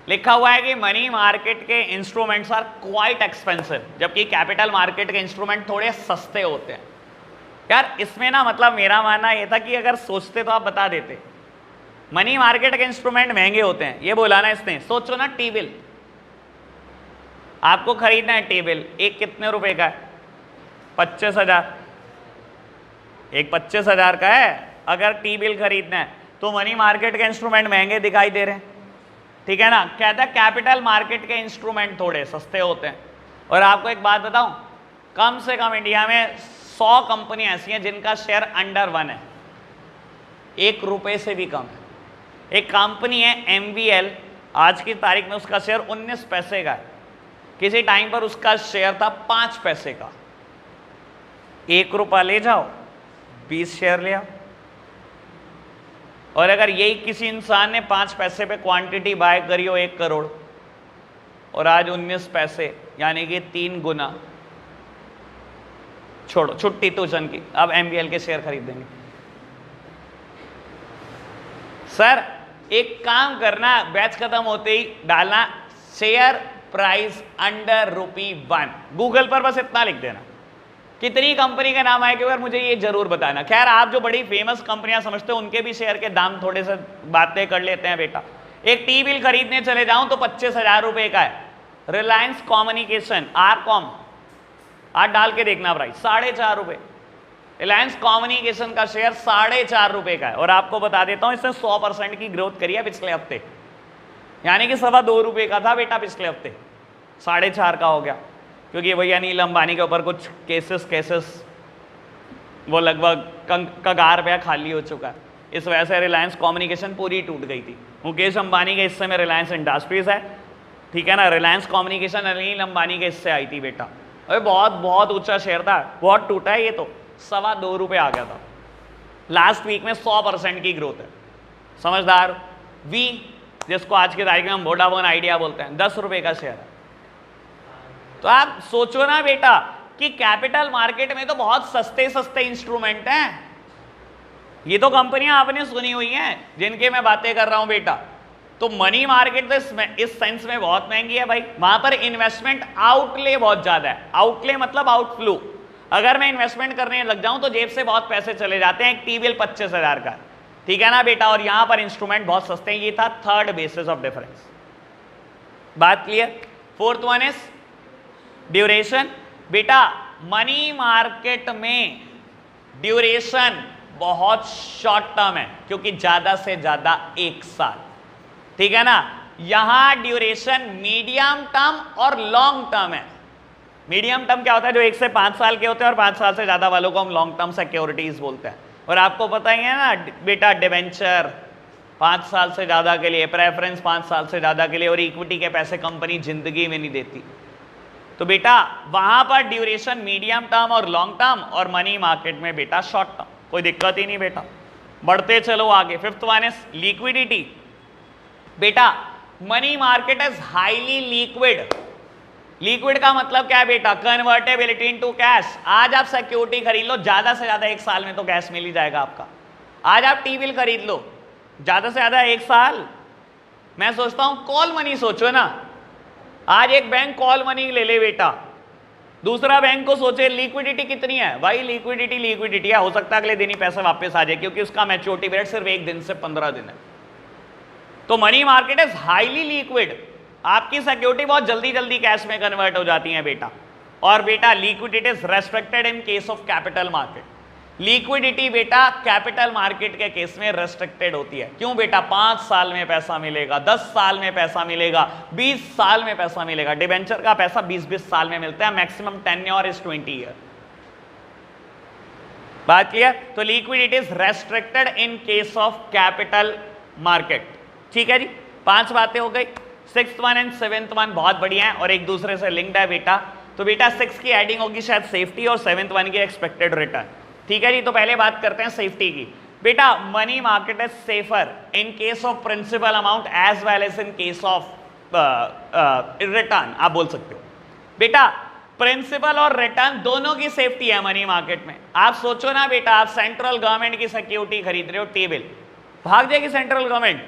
लिखा हुआ है कि मनी मार्केट के इंस्ट्रूमेंट्स आर क्वाइट एक्सपेंसिव, जबकि कैपिटल मार्केट के इंस्ट्रूमेंट थोड़े सस्ते होते हैं। यार इसमें ना मतलब मेरा मानना यह था कि अगर सोचते तो आप बता देते। मनी मार्केट के इंस्ट्रूमेंट महंगे होते हैं, ये बोला ना इसने। सोचो ना, टी बिल आपको खरीदना है, टी बिल एक कितने रुपए का है? 25,000। एक 25,000 का है। अगर टी बिल खरीदना है तो मनी मार्केट के इंस्ट्रूमेंट महंगे दिखाई दे रहे हैं, ठीक है ना। कहता है कैपिटल मार्केट के इंस्ट्रूमेंट थोड़े सस्ते होते हैं। और आपको एक बात बताऊं, कम से कम इंडिया में 100 कंपनी ऐसी हैं जिनका शेयर अंडर 1 है, 1 रुपए से भी कम है। एक कंपनी है MVL, आज की तारीख में उसका शेयर 19 पैसे का है। किसी टाइम पर उसका शेयर था 5 पैसे का। 1 रुपया ले जाओ, 20 शेयर ले आओ। और अगर यही किसी इंसान ने 5 पैसे पे क्वांटिटी बाय करी हो 1 करोड़, और आज 19 पैसे, यानी कि 3 गुना। छोड़ो छुट्टी ट्यूशन की, अब MVL के शेयर खरीद देंगे। सर एक काम करना, बैच खत्म होते ही डालना शेयर प्राइस अंडर ₹1। गूगल पर बस इतना लिख देना, कितनी कंपनी का नाम आएगा अगर मुझे ये जरूर बताना। खैर आप जो बड़ी फेमस कंपनियां समझते हो उनके भी शेयर के दाम थोड़े से बातें कर लेते हैं बेटा। एक टी बिल खरीदने चले जाऊं तो 25,000 रुपए का है। रिलायंस कम्युनिकेशन, आरकॉम, आज डाल के देखना प्राइस 4.5 रुपए। रिलायंस कम्युनिकेशन का शेयर 4.5 रुपए का है। और आपको बता देता हूं इसने 100% की ग्रोथ करी है पिछले हफ्ते, यानी कि 2.25 रुपए का था बेटा पिछले हफ्ते, 4.5 का हो गया। क्योंकि वही अनिल अंबानी के ऊपर कुछ केसेस वो लगभग कगार पे खाली हो चुका है। इस वजह से रिलायंस कम्युनिकेशन पूरी टूट गई थी। मुकेश अंबानी के हिस्से में रिलायंस इंडस्ट्रीज है, ठीक है ना। रिलायंस कम्युनिकेशन अनिल अंबानी के हिस्से आई थी बेटा। अरे बहुत ऊंचा शेयर था, बहुत टूटा है ये तो, 2.25 रुपये आ गया था। लास्ट वीक में 100% की ग्रोथ है। समझदार। वी, जिसको आज की तारीख में हम वोडाफोन आइडिया बोलते हैं, 10 रुपये का शेयर है। तो आप सोचो ना बेटा कि कैपिटल मार्केट में तो बहुत सस्ते इंस्ट्रूमेंट हैं। ये तो कंपनियां आपने सुनी हुई हैं जिनके मैं बातें कर रहा हूं बेटा। तो मनी मार्केट तो इस सेंस में बहुत महंगी है भाई। वहां पर इन्वेस्टमेंट आउटले बहुत ज्यादा है। आउटले मतलब आउटफ्लो। अगर मैं इन्वेस्टमेंट करने लग जाऊं तो जेब से बहुत पैसे चले जाते हैं। एक टी बिल 25,000 का, ठीक है ना बेटा। और यहां पर इंस्ट्रूमेंट बहुत सस्ते हैं। ये था थर्ड बेसिस ऑफ डिफरेंस। बात clear. Fourth one is duration. बेटा मनी मार्केट में ड्यूरेशन बहुत शॉर्ट टर्म है, क्योंकि ज्यादा से ज्यादा 1 साल, ठीक है ना। यहां ड्यूरेशन मीडियम टर्म और लॉन्ग टर्म है। मीडियम टर्म क्या होता है? जो 1 से 5 साल के होते हैं, और 5 साल से ज्यादा वालों को हम लॉन्ग टर्म सिक्योरिटीज बोलते हैं। और आपको पता ही है ना बेटा, डिबेंचर 5 साल से ज्यादा के लिए, प्रेफरेंस 5 साल से ज्यादा के लिए, और इक्विटी के पैसे कंपनी जिंदगी में नहीं देती। तो बेटा वहां पर ड्यूरेशन मीडियम टर्म और लॉन्ग टर्म, और मनी मार्केट में बेटा शॉर्ट टर्म। कोई दिक्कत ही नहीं बेटा, बढ़ते चलो आगे। Fifth one is liquidity. बेटा money market is highly liquid. Liquid का मतलब क्या है बेटा? Convertibility into cash. आज आप सिक्योरिटी खरीद लो, ज्यादा से ज्यादा 1 साल में तो कैश मिल ही जाएगा आपका। आज आप टी बिल खरीद लो, ज्यादा से ज्यादा 1 साल। मैं सोचता हूं कॉल मनी सोचो ना, आज एक बैंक कॉल मनी ले ले बेटा, दूसरा बैंक को सोचे लिक्विडिटी कितनी है भाई, लिक्विडिटी है, हो सकता है अगले दिन ही पैसा वापस आ जाए, क्योंकि उसका मैच्योरिटी पीरियड सिर्फ 1 दिन से 15 दिन है। तो money market is highly liquid, आपकी सिक्योरिटी बहुत जल्दी जल्दी कैश में कन्वर्ट हो जाती है बेटा। और बेटा liquidity is restricted in case of capital market. Liquidity बेटा कैपिटल मार्केट के केस में रेस्ट्रिक्टेड होती है। क्यों बेटा? 5 साल में पैसा मिलेगा, 10 साल में पैसा मिलेगा, 20 साल में पैसा मिलेगा। डिबेंचर का पैसा 20-20 साल में मिलता है, मैक्सिमम टेन्योर इज 20 ईयर। बात क्लियर? तो liquidity is restricted in case of capital market. ठीक है जी, 5 बातें हो गई। 6th one and 7th one बहुत बढ़िया है और एक दूसरे से लिंक्ड है बेटा। तो बेटा 6 की एडिंग होगी शायद सेफ्टी, और 7th वन की एक्सपेक्टेड रिटर्न। ठीक है जी, तो पहले बात करते हैं सेफ्टी की। बेटा money market is safer in case of principal amount as well as in case of return, आप बोल सकते हो। बेटा प्रिंसिपल और रिटर्न दोनों की सेफ्टी है मनी मार्केट में। आप सोचो ना बेटा, आप सेंट्रल गवर्नमेंट की सिक्योरिटी खरीद रहे हो, टेबल, भाग जाएगी सेंट्रल गवर्नमेंट?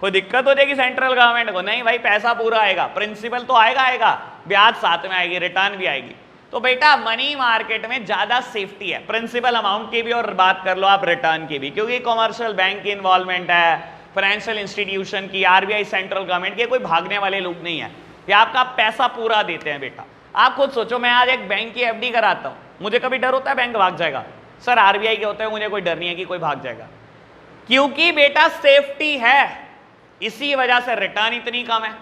कोई दिक्कत हो जाएगी सेंट्रल गवर्नमेंट को? नहीं भाई, पैसा पूरा आएगा, प्रिंसिपल तो आएगा, ब्याज साथ में आएगी, रिटर्न भी आएगी। तो बेटा मनी मार्केट में ज्यादा सेफ्टी है, प्रिंसिपल अमाउंट की भी और बात कर लो आप रिटर्न की भी, क्योंकि कॉमर्शियल बैंक की इन्वॉल्वमेंट है, फाइनेंशियल इंस्टीट्यूशन की, आरबीआई, सेंट्रल गवर्नमेंट के, कोई भागने वाले लोग नहीं है, ये आपका पैसा पूरा देते हैं बेटा। आप खुद सोचो, मैं आज एक बैंक की एफडी कराता हूं, मुझे कभी डर होता है बैंक भाग जाएगा? सर आरबीआई के होते हैं, मुझे कोई डर नहीं है कि कोई भाग जाएगा, क्योंकि बेटा सेफ्टी है, इसी वजह से रिटर्न इतनी कम है।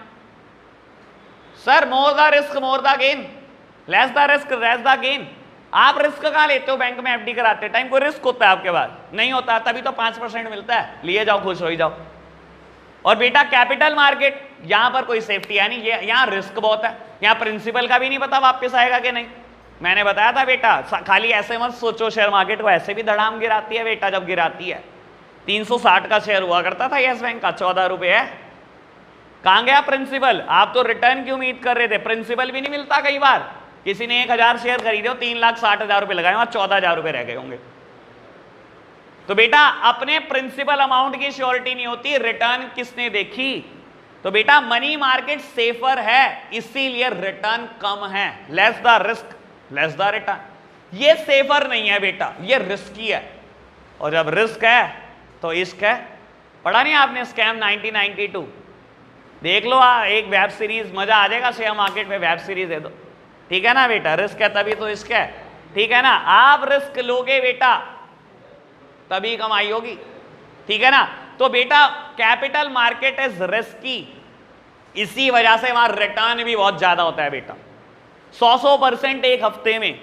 Sir more the risk more the gain, less the risk less the gain. आप रिस्क कहां लेते हो? बैंक में एफडी कराते टाइम कोई रिस्क होता है आपके पास? नहीं होता, तभी तो 5% मिलता है, लिए जाओ, खुश हो ही जाओ। और बेटा कैपिटल मार्केट, यहां पर कोई सेफ्टी है नहीं, ये यहां रिस्क बहुत है, यहां प्रिंसिपल का भी नहीं पता वापस आएगा कि नहीं। मैंने बताया था बेटा, खाली ऐसे मत सोचो, शेयर मार्केट को ऐसे भी धड़ाम गिराती है बेटा। जब गिराती है 360 का शेयर हुआ करता था यस बैंक का, 14 रुपए है, कहां गया प्रिंसिपल? आप तो रिटर्न की उम्मीद कर रहे थे, प्रिंसिपल भी नहीं मिलता। कई बार किसी ने 1000 शेयर खरीदे हो, 3,60,000 रुपए लगाए, वहां 14,000 रुपए रह गए होंगे। तो बेटा अपने प्रिंसिपल अमाउंट की श्योरिटी नहीं होती, रिटर्न किसने देखी? तो बेटा मनी मार्केट सेफर है, इसीलिए रिटर्न कम है, less the risk less the return. ये सेफर नहीं है बेटा, ये रिस्की है, और जब रिस्क है तो इश्क है। पढ़ा नहीं आपने स्कैम 1992? देख लो, एक वेब सीरीज, मजा आ जाएगा, शेयर मार्केट में वेब सीरीज है तो। ठीक है ना बेटा, रिस्क है तभी तो इश्क है। ठीक है ना, आप रिस्क लोगे बेटा तभी कमाई होगी। ठीक है ना, तो बेटा कैपिटल मार्केट इज रिस्की, इसी वजह से वहां रिटर्न भी बहुत ज्यादा होता है बेटा, 100% एक हफ्ते में।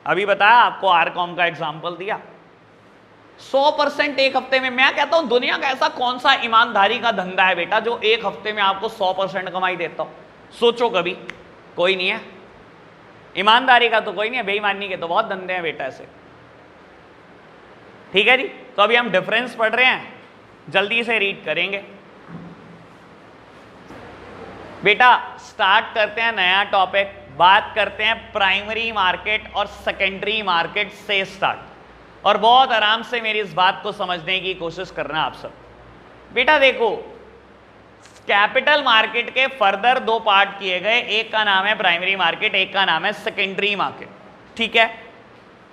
अभी बताया आपको, आरकॉम का एग्जांपल दिया, 100% एक हफ्ते में। मैं कहता हूं दुनिया का ऐसा कौन सा ईमानदारी का धंधा है बेटा जो एक हफ्ते में आपको 100% कमाई देता हो? सोचो कभी, कोई नहीं है। ईमानदारी का तो कोई नहीं है, बेईमानी के तो बहुत धंधे हैं बेटा ऐसे। ठीक है जी, तो अभी हम डिफरेंस पढ़ रहे हैं, जल्दी से रीड करेंगे बेटा। स्टार्ट करते हैं नया टॉपिक, बात करते हैं प्राइमरी मार्केट और सेकेंडरी मार्केट से स्टार्ट, और बहुत आराम से मेरी इस बात को समझने की कोशिश करना आप सब। बेटा देखो, कैपिटल मार्केट के फर्दर 2 पार्ट किए गए, एक का नाम है प्राइमरी मार्केट, एक का नाम है सेकेंडरी मार्केट। ठीक है,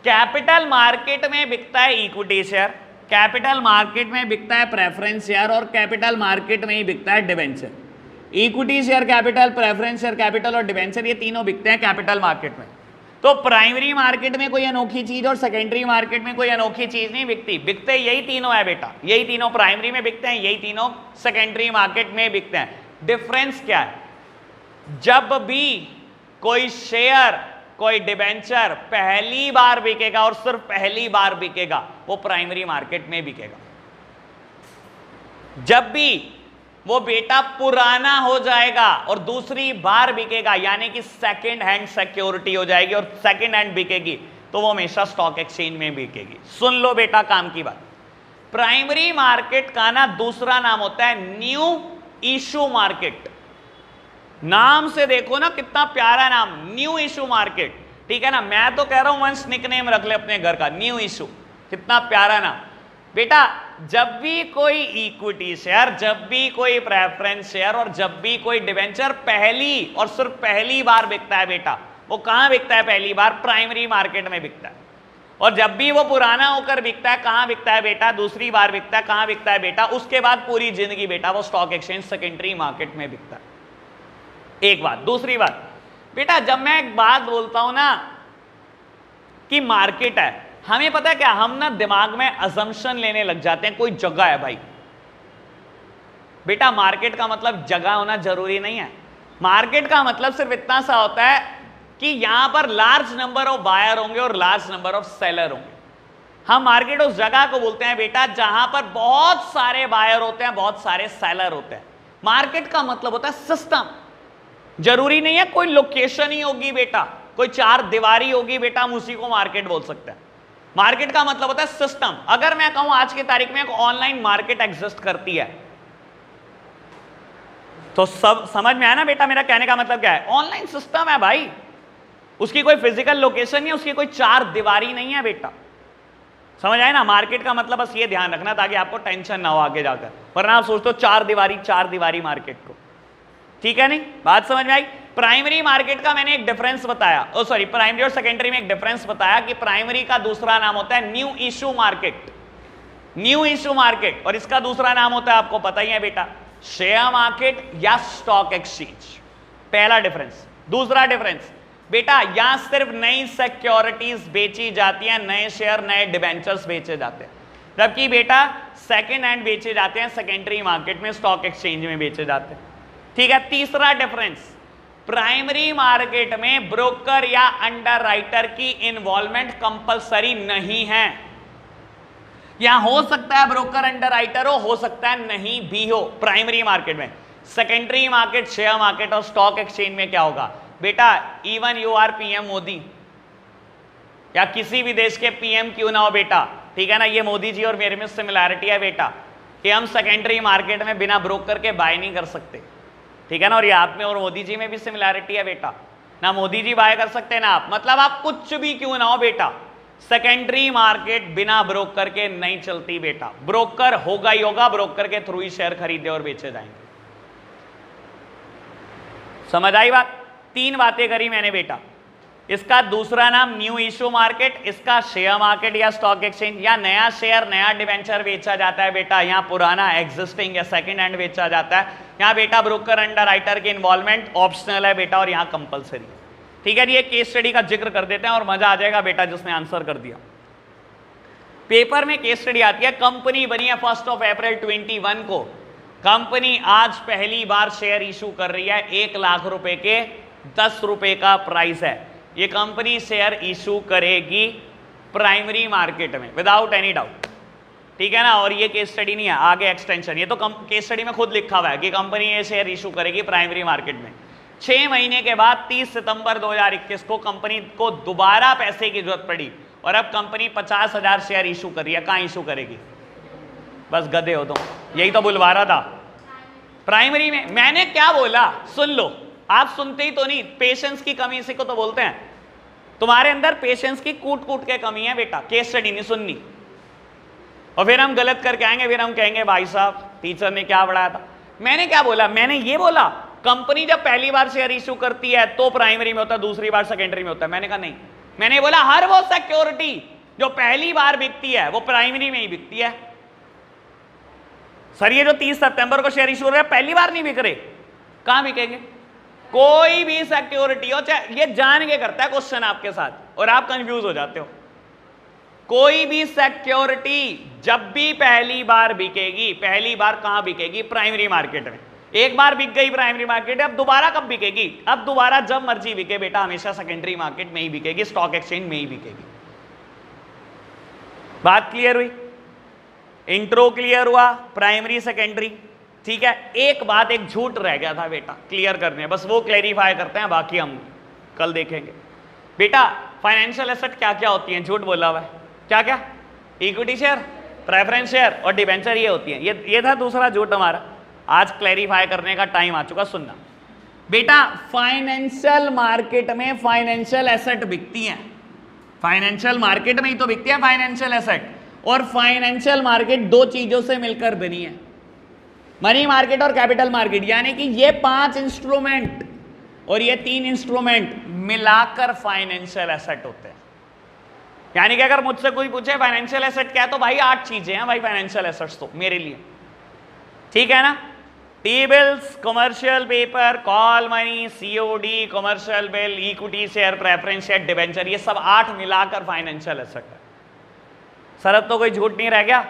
कैपिटल मार्केट में बिकता है इक्विटी शेयर, कैपिटल मार्केट में बिकता है प्रेफरेंस शेयर, और कैपिटल मार्केट में ही बिकता है debenture. Equity share, capital, preference share, capital और डिबेंचर, ये तीनों बिकते हैं कैपिटल मार्केट में। तो प्राइमरी मार्केट में कोई अनोखी चीज और सेकेंडरी मार्केट में कोई अनोखी चीज नहीं बिकती, बिकते यही तीनों है बेटा, यही तीनों प्राइमरी में बिकते हैं, यही तीनों सेकेंडरी मार्केट में बिकते हैं। डिफरेंस क्या है? जब भी कोई शेयर, कोई डिबेंचर पहली बार बिकेगा और सिर्फ पहली बार बिकेगा, वो प्राइमरी मार्केट में बिकेगा। जब भी वो बेटा पुराना हो जाएगा और दूसरी बार बिकेगा, यानी कि सेकेंड हैंड सिक्योरिटी हो जाएगी और सेकेंड हैंड बिकेगी तो वो हमेशा स्टॉक एक्सचेंज में बिकेगी। सुन लो बेटा काम की बात। प्राइमरी मार्केट का ना दूसरा नाम होता है न्यू इशू मार्केट। नाम से देखो ना कितना प्यारा नाम, न्यू इशू मार्केट, ठीक है ना। मैं तो कह रहा हूं वंश निकनेम रख ले अपने घर का, न्यू इशू, कितना प्यारा नाम। बेटा जब भी कोई इक्विटी शेयर, जब भी कोई प्रेफरेंस शेयर और जब भी कोई डिवेंचर पहली और सिर्फ पहली बार बिकता है बेटा, वो कहां बिकता है? पहली बार प्राइमरी मार्केट में बिकता है। और जब भी वो पुराना होकर बिकता है, कहां बिकता है बेटा? दूसरी बार बिकता है। कहां बिकता है बेटा? उसके बाद पूरी जिंदगी बेटा वो स्टॉक एक्सचेंज सेकेंडरी मार्केट में बिकता है। एक बात। दूसरी बात बेटा, जब मैं एक बात बोलता हूं ना कि मार्केट है, हमें पता है क्या, हम ना दिमाग में अजम्पशन लेने लग जाते हैं कोई जगह है। भाई बेटा मार्केट का मतलब जगह होना जरूरी नहीं है। मार्केट का मतलब सिर्फ इतना सा होता है कि यहां पर लार्ज नंबर ऑफ बायर होंगे और लार्ज नंबर ऑफ सेलर होंगे। हम मार्केट उस जगह को बोलते हैं बेटा जहां पर बहुत सारे बायर होते हैं, बहुत सारे सेलर होते हैं। मार्केट का मतलब होता है सिस्टम। जरूरी नहीं है कोई लोकेशन ही होगी बेटा, कोई चार दीवारी होगी बेटा, हम उसी को मार्केट बोल सकते हैं। मार्केट का मतलब होता है सिस्टम। अगर मैं कहूं आज की तारीख में एक ऑनलाइन मार्केट एग्जिस्ट करती है, तो सब समझ में आया ना बेटा मेरा कहने का मतलब क्या है? ऑनलाइन सिस्टम है भाई, उसकी कोई फिजिकल लोकेशन नहीं है, उसकी कोई चार दीवारी नहीं है बेटा। समझ आए ना? मार्केट का मतलब बस ये ध्यान रखना ताकि आपको टेंशन ना हो आगे जाकर, वरना आप सोचते हो चार दीवारी मार्केट को। ठीक है नहीं? बात समझ में आई? प्राइमरी मार्केट का मैंने एक डिफरेंस बताया, सॉरी प्राइमरी और सेकेंडरी में एक डिफरेंस बताया कि प्राइमरी का दूसरा नाम होता है new issue market, new issue market, और इसका दूसरा नाम होता है आपको पता ही है बेटा, शेयर मार्केट या स्टॉक एक्सचेंज। पहला डिफरेंस। दूसरा डिफरेंस बेटा, यहां सिर्फ नई सिक्योरिटीज बेची जाती हैं, नए शेयर नए डिबेंचर्स बेचे जाते हैं, जबकि बेटा सेकेंड हैंड बेचे जाते हैं सेकेंडरी मार्केट में, स्टॉक एक्सचेंज में बेचे जाते हैं। ठीक है। तीसरा डिफरेंस, प्राइमरी मार्केट में ब्रोकर या अंडरराइटर की इन्वॉल्वमेंट कंपलसरी नहीं है। यहां हो सकता है ब्रोकर अंडरराइटर हो सकता है नहीं भी हो प्राइमरी मार्केट में। सेकेंडरी मार्केट, शेयर मार्केट और स्टॉक एक्सचेंज में क्या होगा बेटा? Even you or PM Modi या किसी भी देश के पीएम क्यों ना हो बेटा, ठीक है ना, ये मोदी जी और मेरे में सिमिलैरिटी है बेटा कि हम सेकेंडरी मार्केट में बिना ब्रोकर के बाय नहीं कर सकते। ठीक है ना? और ये आप में और मोदी जी में भी सिमिलैरिटी है बेटा, ना मोदी जी बाय कर सकते ना आप, मतलब आप कुछ भी क्यों ना हो बेटा, सेकेंडरी मार्केट बिना ब्रोकर के नहीं चलती बेटा। ब्रोकर होगा ही होगा, ब्रोकर के थ्रू ही शेयर खरीदे और बेचे जाएंगे। समझ आई बात? तीन बातें करी मैंने बेटा। इसका दूसरा नाम न्यू इशू मार्केट, इसका शेयर मार्केट या स्टॉक एक्सचेंज, या नया शेयर नया डिवेंचर बेचा जाता है बेटा, यहाँ पुराना एग्जिस्टिंग या सेकंड हैंड बेचा जाता है। यहाँ बेटा ब्रोकर अंडरराइटर की इन्वॉल्वमेंट ऑप्शनल है बेटा और यहाँ कंपलसरी है। ठीक है जी, ये केस स्टडी का जिक्र कर देते हैं और मजा आ जाएगा बेटा जिसने आंसर कर दिया। पेपर में केस स्टडी आती है, कंपनी बनी है 1 अप्रैल 21 को। कंपनी आज पहली बार शेयर इशू कर रही है, 1 लाख रुपए के 10 रुपए का प्राइस है। ये कंपनी शेयर इशू करेगी प्राइमरी मार्केट में विदाउट एनी डाउट। ठीक है ना? और ये केस स्टडी नहीं है, आगे एक्सटेंशन, ये तो केस स्टडी में खुद लिखा हुआ है कि कंपनी ये शेयर इशू करेगी प्राइमरी मार्केट में। 6 महीने के बाद 30 सितंबर 2021 को कंपनी को दोबारा पैसे की जरूरत पड़ी और अब कंपनी 50,000 शेयर इशू कर रही है। कहां इशू करेगी? बस गधे हो तुम, यही तो बुलवा रहा था प्राइमरी में। मैंने क्या बोला सुन लो, आप सुनते ही तो नहीं। पेशेंस की कमी इसी को तो बोलते हैं। तुम्हारे अंदर पेशेंस की कूट कूट के कमी है बेटा, केस स्टडी नहीं सुननी। और फिर हम गलत करके आएंगे, फिर हम कहेंगे भाई साहब टीचर ने क्या पढ़ाया था। मैंने क्या बोला? मैंने ये बोला कंपनी जब पहली बार शेयर इशू करती है तो प्राइमरी में होता है, दूसरी बार सेकेंडरी में होता है। मैंने कहा नहीं, मैंने बोला हर वो सिक्योरिटी जो पहली बार बिकती है वो प्राइमरी में ही बिकती है। सर ये जो 30 सितंबर को शेयर इशू हो रहा है पहली बार नहीं बिक रहे, कहां बिकेंगे? कोई भी सिक्योरिटी हो, चाहे ये जान के करता है क्वेश्चन आपके साथ और आप कंफ्यूज हो जाते हो। कोई भी सिक्योरिटी जब भी पहली बार बिकेगी, पहली बार कहां बिकेगी? प्राइमरी मार्केट में। एक बार बिक गई प्राइमरी मार्केट, अब दोबारा कब बिकेगी? अब दोबारा जब मर्जी बिके बेटा, हमेशा सेकेंडरी मार्केट में ही बिकेगी, स्टॉक एक्सचेंज में ही बिकेगी। बात क्लियर हुई? इंट्रो क्लियर हुआ? प्राइमरी सेकेंडरी ठीक है, एक बात, एक झूठ रह गया था बेटा क्लियर करने, बस वो क्लैरिफाई करते हैं, बाकी हम कल देखेंगे। बेटा फाइनेंशियल एसेट क्या क्या होती हैं, झूठ बोला हुआ है, क्या क्या? इक्विटी शेयर, प्रेफरेंस शेयर और डिबेंचर, ये होती हैं। ये था दूसरा झूठ हमारा, आज क्लैरिफाई करने का टाइम आ चुका। सुनना बेटा, फाइनेंशियल मार्केट में फाइनेंशियल एसेट बिकती हैं, फाइनेंशियल मार्केट में ही तो बिकती है फाइनेंशियल एसेट। और फाइनेंशियल मार्केट दो चीजों से मिलकर बनी है, मनी मार्केट और कैपिटल मार्केट, यानी कि ये 5 इंस्ट्रूमेंट और ये 3 इंस्ट्रूमेंट मिलाकर फाइनेंशियल एसेट होते हैं। यानी कि अगर मुझसे कोई पूछे फाइनेंशियल एसेट क्या है, तो भाई 8 चीजें हैं भाई फाइनेंशियल एसेट्स तो मेरे लिए, ठीक है ना? T bills, commercial paper, call money, COD, commercial bill, equity share, preference share, debenture, ये सब 8 मिलाकर फाइनेंशियल एसेट है। सर अब तो कोई झूठ नहीं रह गया,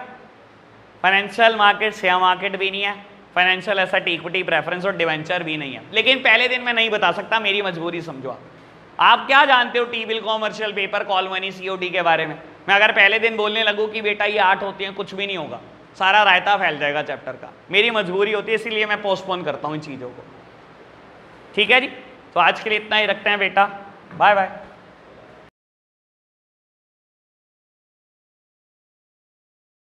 फाइनेंशियल मार्केट शेयर मार्केट भी नहीं है, फाइनेंशियल एसेट इक्विटी प्रेफरेंस और डिवेंचर भी नहीं है। लेकिन पहले दिन मैं नहीं बता सकता, मेरी मजबूरी समझो। आप क्या जानते हो T bill, commercial paper, call money, COD के बारे में? मैं अगर पहले दिन बोलने लगूँ कि बेटा ये 8 होती हैं, कुछ भी नहीं होगा, सारा रायता फैल जाएगा चैप्टर का। मेरी मजबूरी होती है, इसीलिए मैं पोस्टपोन करता हूँ इन चीज़ों को। ठीक है जी, तो आज के लिए इतना ही रखते हैं बेटा, बाय बाय।